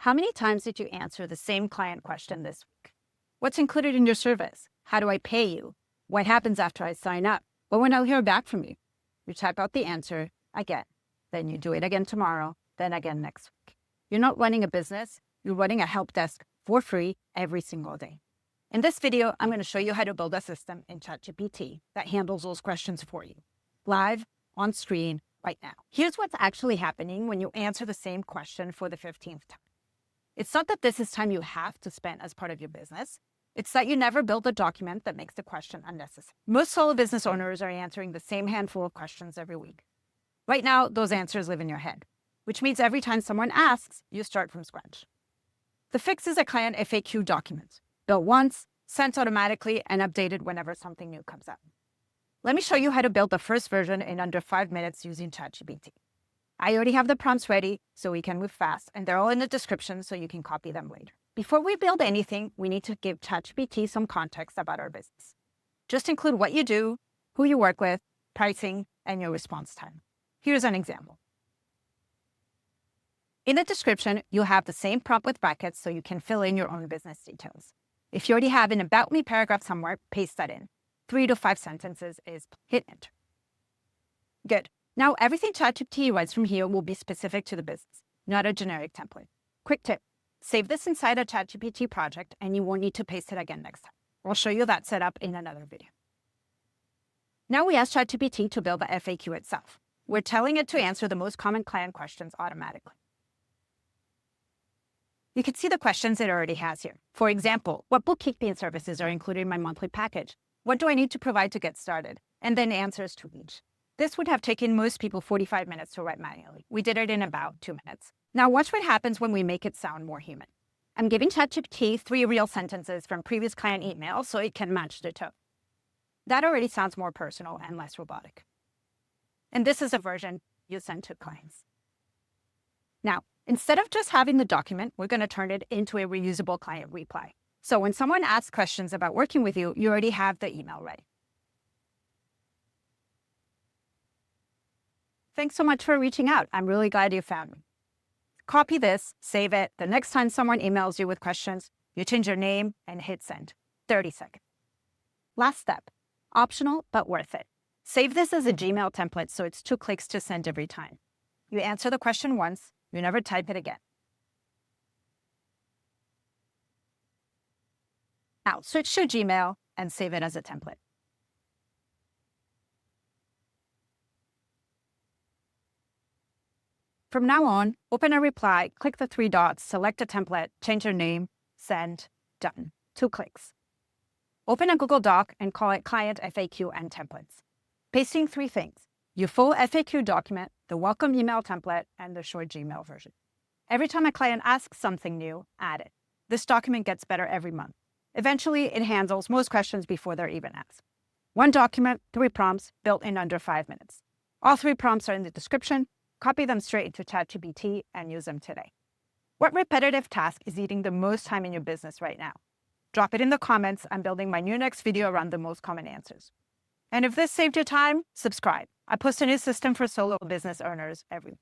How many times did you answer the same client question this week? What's included in your service? How do I pay you? What happens after I sign up? When I'll hear back from you? You type out the answer again. Then you do it again tomorrow, then again next week. You're not running a business. You're running a help desk for free every single day. In this video, I'm going to show you how to build a system in ChatGPT that handles those questions for you, live on screen right now. Here's what's actually happening when you answer the same question for the 15th time. It's not that this is time you have to spend as part of your business. It's that you never build a document that makes the question unnecessary. Most solo business owners are answering the same handful of questions every week. Right now, those answers live in your head, which means every time someone asks, you start from scratch. The fix is a client FAQ document, built once, sent automatically, and updated whenever something new comes up. Let me show you how to build the first version in under 5 minutes using ChatGPT. I already have the prompts ready, so we can move fast, and they're all in the description so you can copy them later. Before we build anything, we need to give ChatGPT some context about our business. Just include what you do, who you work with, pricing, and your response time. Here's an example. In the description, you'll have the same prompt with brackets so you can fill in your own business details. If you already have an About Me paragraph somewhere, paste that in. 3 to 5 sentences is hit enter. Good. Now, everything ChatGPT writes from here will be specific to the business, not a generic template. Quick tip, save this inside a ChatGPT project and you won't need to paste it again next time. I'll show you that setup in another video. Now we ask ChatGPT to build the FAQ itself. We're telling it to answer the most common client questions automatically. You can see the questions it already has here. For example, what bookkeeping services are included in my monthly package? What do I need to provide to get started? And then answers to each. This would have taken most people 45 minutes to write manually. We did it in about 2 minutes. Now watch what happens when we make it sound more human. I'm giving ChatGPT 3 real sentences from previous client emails so it can match the tone. That already sounds more personal and less robotic. And this is a version you send to clients. Now, instead of just having the document, we're going to turn it into a reusable client reply. So when someone asks questions about working with you, you already have the email ready. Thanks so much for reaching out. I'm really glad you found me. Copy this, save it. The next time someone emails you with questions, you change your name and hit send. 30 seconds. Last step, optional but worth it. Save this as a Gmail template so it's 2 clicks to send every time. You answer the question once, you never type it again. Now switch to Gmail and save it as a template. From now on, open a reply, click the 3 dots, select a template, change your name, send, done. 2 clicks. Open a Google Doc and call it Client FAQ and Templates. Pasting 3 things, your full FAQ document, the welcome email template, and the short Gmail version. Every time a client asks something new, add it. This document gets better every month. Eventually, it handles most questions before they're even asked. 1 document, 3 prompts, built in under 5 minutes. All 3 prompts are in the description. Copy them straight into ChatGPT and use them today. What repetitive task is eating the most time in your business right now? Drop it in the comments. I'm building my new next video around the most common answers. And if this saved your time, subscribe. I post a new system for solo business owners every week.